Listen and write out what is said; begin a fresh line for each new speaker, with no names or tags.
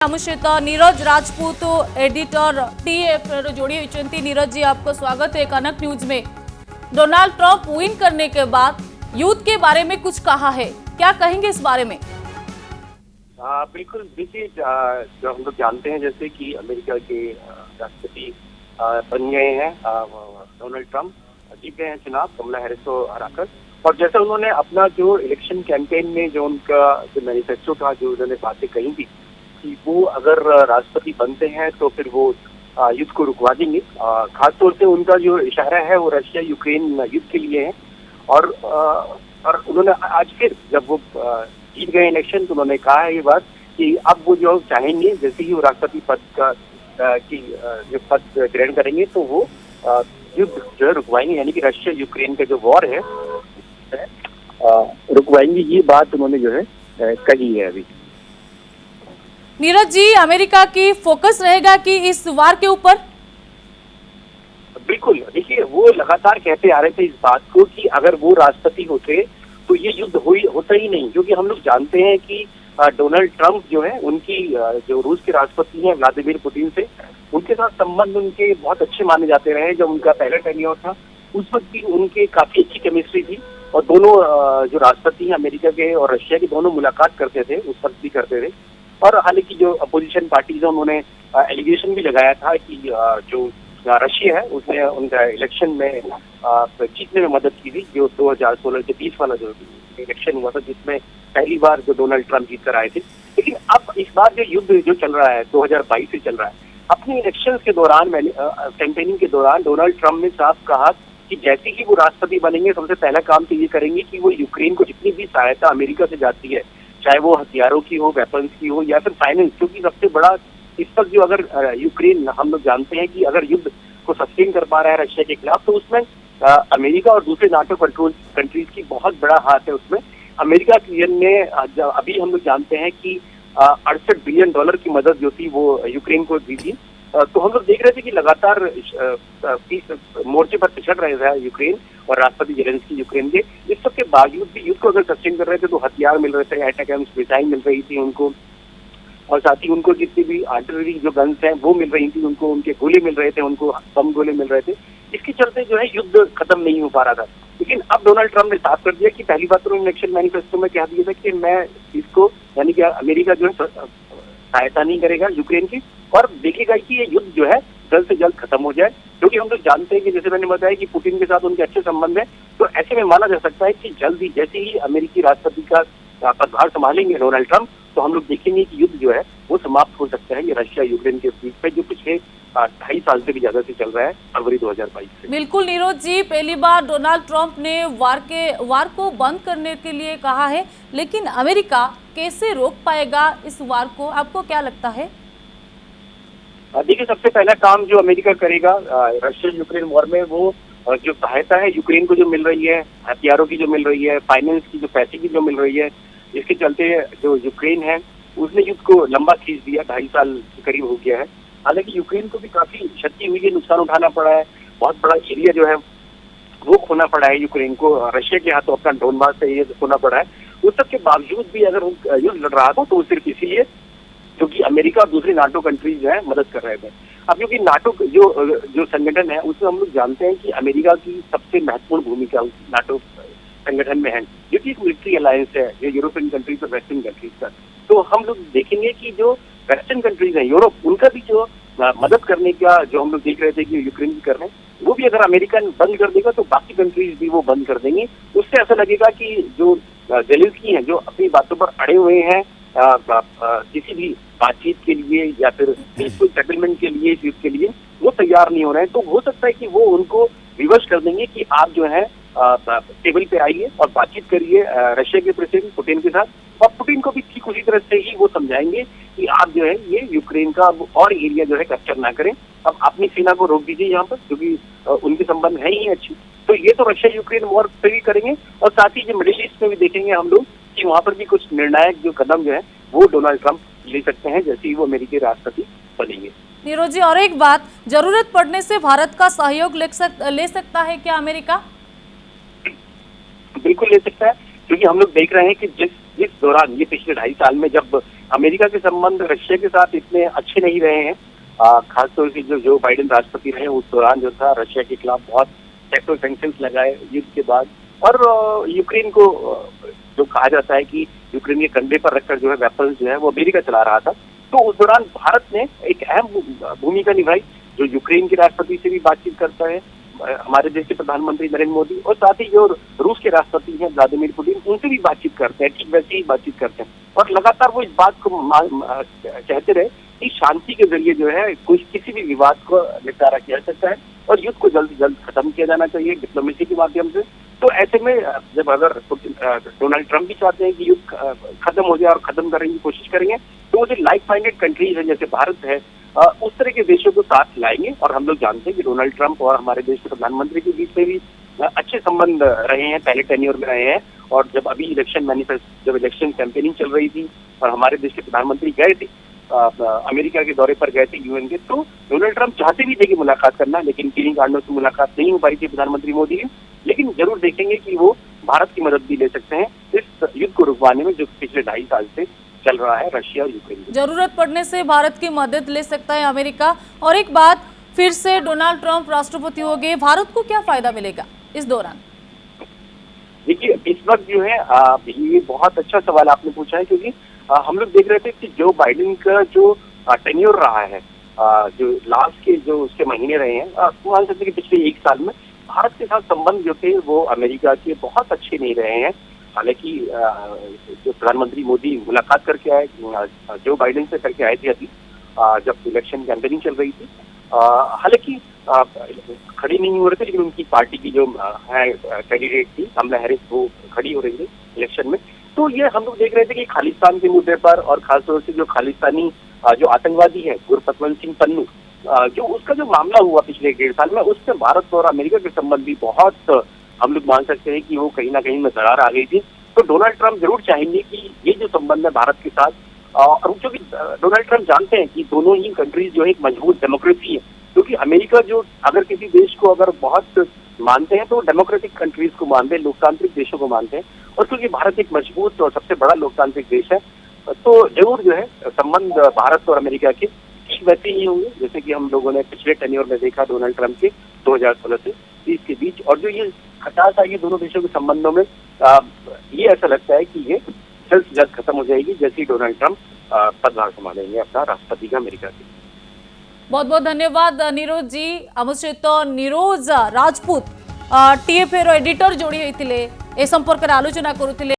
आम सहित Neeraj Rajput editor TF जोड़ी होती। नीरज जी, आपको स्वागत है कनक न्यूज में। डोनाल्ड ट्रंप विन करने के बाद युद्ध के बारे में कुछ कहा है, क्या कहेंगे इस बारे में?
बिल्कुल। देखिए, जो हम लोग जानते हैं जैसे कि अमेरिका के राष्ट्रपति बन गए हैं डोनाल्ड ट्रंप, जीत गए हैं चुनाव कमला हैरिस को हराकर। और जैसे उन्होंने अपना जो इलेक्शन कैंपेन में जो उनका जो मैनिफेस्टो था, जो उन्होंने बातें कही थी कि वो अगर राष्ट्रपति बनते हैं तो फिर वो युद्ध को रुकवा देंगे। खासतौर से उनका जो इशारा है वो रशिया यूक्रेन युद्ध के लिए है। और उन्होंने आज फिर जब वो जीत गए इलेक्शन तो उन्होंने कहा है ये बात कि अब वो जो चाहेंगे जैसे ही वो राष्ट्रपति पद का जो पद ग्रहण करेंगे तो वो युद्ध जो है रुकवाएंगे, यानी कि रशिया यूक्रेन का जो वॉर है रुकवाएंगे। ये बात उन्होंने जो है कही है अभी।
नीरज जी, अमेरिका की फोकस रहेगा कि इस वार के ऊपर?
बिल्कुल। देखिए, वो लगातार कहते आ रहे थे इस बात को कि अगर वो राष्ट्रपति होते तो ये युद्ध होता ही नहीं, क्योंकि हम लोग जानते हैं कि डोनाल्ड ट्रंप जो है उनकी जो रूस के राष्ट्रपति हैं व्लादिमीर पुतिन से उनके साथ संबंध उनके बहुत अच्छे माने जाते रहे। जब उनका पहला टेन्योर था उस वक्त भी उनके काफी अच्छी केमिस्ट्री थी और दोनों जो राष्ट्रपति हैं अमेरिका के और रशिया के दोनों मुलाकात करते थे, उस वक्त भी करते थे। और हालांकि जो अपोजिशन पार्टीज है उन्होंने एलिगेशन भी लगाया था कि जो रशिया है उसने उनका इलेक्शन में जीतने में मदद की थी, जो 2016 के 20 वाला जो इलेक्शन हुआ था जिसमें पहली बार जो डोनाल्ड ट्रंप जीत कर आए थे। लेकिन अब इस बार जो युद्ध जो चल रहा है 2022 से चल रहा है, अपने इलेक्शन के दौरान कैंपेनिंग के दौरान डोनाल्ड ट्रंप ने साफ कहा कि जैसे ही वो राष्ट्रपति बनेंगे सबसे पहला काम तो ये करेंगे कि वो यूक्रेन को जितनी भी सहायता अमेरिका से जाती है, चाहे वो हथियारों की हो, वेपन्स की हो या फिर फाइनेंस, क्योंकि सबसे बड़ा इस वक्त जो अगर यूक्रेन हम लोग जानते हैं कि अगर युद्ध को सस्टेन कर पा रहा है रशिया के खिलाफ तो उसमें अमेरिका और दूसरे नाटो कंट्रोल कंट्रीज की बहुत बड़ा हाथ है उसमें। अमेरिका ने अभी हम लोग जानते हैं कि $68 बिलियन की मदद जो थी वो यूक्रेन को दी थी। तो हम लोग देख रहे थे कि लगातार मोर्चे पर पिछड़ रहे थे यूक्रेन और राष्ट्रपति जेलेंस्की यूक्रेन के। इस सब के बावजूद भी युद्ध को अगर सस्टेन कर रहे थे तो हथियार मिल रहे थे, एटैक मिसाइल मिल रही थी उनको, और साथ ही उनको जितनी भी आर्टिलरी जो गन्स हैं वो मिल रही थी उनको, उनके गोले मिल रहे थे उनको, बम गोले मिल रहे थे। इसके चलते जो है युद्ध खत्म नहीं हो पा रहा था। लेकिन अब डोनाल्ड ट्रंप ने साफ कर दिया कि पहली बात तो इलेक्शन मैनिफेस्टो में कह दिया था कि मैं इसको यानी कि अमेरिका जो है सहायता नहीं करेगा यूक्रेन की और देखेगा कि ये युद्ध जो है जल्द से जल्द खत्म हो जाए। क्योंकि हम लोग जानते हैं कि जैसे मैंने बताया कि पुतिन के साथ उनके अच्छे संबंध है, तो ऐसे में माना जा सकता है कि जल्द ही जैसे ही अमेरिकी राष्ट्रपति का पदभार संभालेंगे डोनाल्ड ट्रंप तो हम लोग देखेंगे कि युद्ध जो है वो समाप्त हो सकता है ये रशिया यूक्रेन के बीच पे, जो पिछले 2.5 साल से भी ज्यादा से चल रहा है, फरवरी 2022 से।
बिल्कुल नीरज जी, पहली बार डोनाल्ड ट्रंप ने वार को बंद करने के लिए कहा है, लेकिन अमेरिका कैसे रोक पाएगा इस वार को, आपको क्या लगता है?
देखिए, सबसे पहला काम जो अमेरिका करेगा रशिया यूक्रेन वॉर में, वो जो सहायता है यूक्रेन को जो मिल रही है, हथियारों की जो मिल रही है, फाइनेंस की जो पैसे की जो मिल रही है, इसके चलते जो यूक्रेन है उसने युद्ध को लंबा खींच दिया, 2.5 साल के करीब हो गया है। हालांकि यूक्रेन को भी काफी क्षति हुई है, नुकसान उठाना पड़ा है, बहुत बड़ा एरिया जो है वो खोना पड़ा है यूक्रेन को, रशिया के हाथों अपना डोनबास का एरिया खोना पड़ा है। उस सब के बावजूद भी अगर युद्ध लड़ रहा था तो सिर्फ इसीलिए क्योंकि अमेरिका और दूसरे नाटो कंट्रीज जो है मदद कर रहे थे। अब क्योंकि नाटो जो संगठन है उसमें हम लोग जानते हैं कि अमेरिका की सबसे महत्वपूर्ण भूमिका नाटो संगठन में है, जो कि एक मिलिट्री अलायंस है जो यूरोपियन कंट्रीज और वेस्टर्न कंट्रीज का। तो हम लोग देखेंगे कि जो वेस्टर्न कंट्रीज है यूरोप, उनका भी जो मदद करने का जो हम लोग देख रहे थे कि यूक्रेन की कर रहे हैं, वो भी अगर अमेरिका बंद कर देगा तो बाकी कंट्रीज भी वो बंद कर देंगे। उससे ऐसा लगेगा कि जो जेलेंस्की हैं जो अपनी बातों पर अड़े हुए हैं किसी भी बातचीत के लिए या फिर पीसफुल सेटलमेंट के लिए, युद्ध के लिए वो तैयार नहीं हो रहे हैं, तो हो सकता है कि वो उनको विवश कर देंगे कि आप जो है टेबल पे आइए और बातचीत करिए रशिया के प्रेसिडेंट पुतिन के साथ। और पुतिन को भी ठीक उसी तरह से ही वो समझाएंगे कि आप जो है ये यूक्रेन का और एरिया जो है कैप्चर ना करें, अब अपनी सेना को रोक दीजिए यहाँ पर, क्योंकि उनके संबंध है ही अच्छी। तो ये तो रशिया यूक्रेन वॉर पे भी करेंगे और साथ ही जो मिडिल ईस्ट में भी देखेंगे हम लोग कि वहाँ पर भी कुछ निर्णायक जो कदम जो है वो डोनाल्ड ट्रंप ले सकते हैं जैसे ही वो अमेरिकी राष्ट्रपति बनेंगे।
नीरज जी, और एक बात, जरूरत पड़ने से भारत का सहयोग ले सकता है क्या अमेरिका?
बिल्कुल ले सकता है, क्योंकि हम लोग देख रहे हैं कि जिस दौरान ये पिछले 2.5 साल में जब अमेरिका के संबंध रशिया के साथ इतने अच्छे नहीं रहे हैं। खासतौर से जो बाइडेन राष्ट्रपति रहे उस दौरान जो था रशिया के खिलाफ बहुत सेक्टर सैंक्शंस लगाए युद्ध के बाद, और यूक्रेन को जो कहा जाता है कि यूक्रेन के कंधे पर रखकर जो है वेपन्स जो है वो अमेरिका चला रहा था। तो उस दौरान भारत ने एक अहम भूमिका निभाई, जो यूक्रेन के राष्ट्रपति से भी बातचीत करता है, हमारे देश के प्रधानमंत्री नरेंद्र मोदी, और साथ ही जो रूस के राष्ट्रपति हैं व्लादिमीर पुतिन, उनसे भी बातचीत करते हैं, ठीक वैसे ही बातचीत करते हैं। और लगातार वो इस बात को कहते रहे कि शांति के जरिए जो है किसी भी विवाद को निपटारा किया जा सकता है और युद्ध को जल्द से जल्द खत्म किया जाना चाहिए डिप्लोमेसी के माध्यम से। तो ऐसे में जब अगर डोनाल्ड ट्रंप भी चाहते हैं कि युद्ध खत्म हो जाए और खत्म करने की कोशिश करेंगे, तो वो जो लाइक माइंडेड कंट्रीज है जैसे भारत है, उस तरह के देशों को साथ लाएंगे। और हम लोग जानते हैं कि डोनाल्ड ट्रंप और हमारे देश के प्रधानमंत्री के बीच में भी अच्छे संबंध रहे हैं, पहले टेन्योर में रहे हैं। और जब अभी जब इलेक्शन कैंपेनिंग चल रही थी और हमारे देश के प्रधानमंत्री गए थे अमेरिका के दौरे पर गए थे यूएन के, तो डोनाल्ड ट्रंप चाहते भी थे कि मुलाकात करना, लेकिन किन्हीं कारणों से मुलाकात नहीं हो पाई थी प्रधानमंत्री मोदी की। लेकिन जरूर देखेंगे कि वो भारत की मदद भी ले सकते हैं इस युद्ध को रुकवाने में जो पिछले 2.5 साल से चल रहा है रशिया और यूक्रेन।
जरूरत पड़ने से भारत की मदद ले सकता है अमेरिका। और एक बात, फिर से डोनाल्ड ट्रंप राष्ट्रपति हो गए, भारत को क्या फायदा मिलेगा इस दौरान?
देखिए, इस वक्त जो है ये बहुत अच्छा सवाल आपने पूछा है, क्योंकि हम लोग देख रहे थे कि जो बाइडेन का जो टेन्योर रहा है, जो लास्ट के जो उसके महीने रहे हैं, मान सकते हैं कि पिछले 1 साल में भारत के साथ संबंध जो थे वो अमेरिका के बहुत अच्छे नहीं रहे हैं। हालांकि जो प्रधानमंत्री मोदी मुलाकात करके आए, जो बाइडेन से करके आए थे अभी जब इलेक्शन कैंपेनिंग चल रही थी, हालांकि खड़ी नहीं हो रहे थे, लेकिन उनकी पार्टी की जो है कैंडिडेट थी कमला हैरिस, वो खड़ी हो रही थी इलेक्शन में। तो ये हम लोग देख रहे थे कि खालिस्तान के मुद्दे पर, और खासतौर से जो खालिस्तानी जो आतंकवादी है गुरपतवंत सिंह पन्नू, जो उसका जो मामला हुआ पिछले 1.5 साल में, उससे भारत और अमेरिका के संबंध भी बहुत हम लोग मान सकते हैं कि वो कहीं ना कहीं में दरार आ गई थी। तो डोनाल्ड ट्रंप जरूर चाहेंगे कि ये जो संबंध है भारत के साथ, और क्योंकि डोनाल्ड ट्रंप जानते हैं कि दोनों ही कंट्रीज जो है एक मजबूत डेमोक्रेसी है, क्योंकि अमेरिका जो अगर किसी देश को अगर बहुत मानते हैं तो डेमोक्रेटिक कंट्रीज को मानते हैं, लोकतांत्रिक देशों को मानते हैं, और क्योंकि भारत एक मजबूत और सबसे बड़ा लोकतांत्रिक देश है, तो जरूर जो है संबंध भारत और अमेरिका के ठीक वैसे ही होंगे जैसे कि हम लोगों ने पिछले टेन्योर में देखा डोनाल्ड ट्रंप के 2016 से 20 के बीच। और जो ये खटास आई है दोनों देशों के संबंधों में, ये ऐसा लगता है कि ये जल्द से जल्द खत्म हो जाएगी जैसे ही डोनाल्ड ट्रंप पदभार संभालेंगे अपना राष्ट्रपति का अमेरिका के।
बहुत बहुत धन्यवाद निरोज जी। आम सहित निरोज राजपूत टीएफए एडिटर जोड़ी होते ए संपर्क में आलोचना करुले।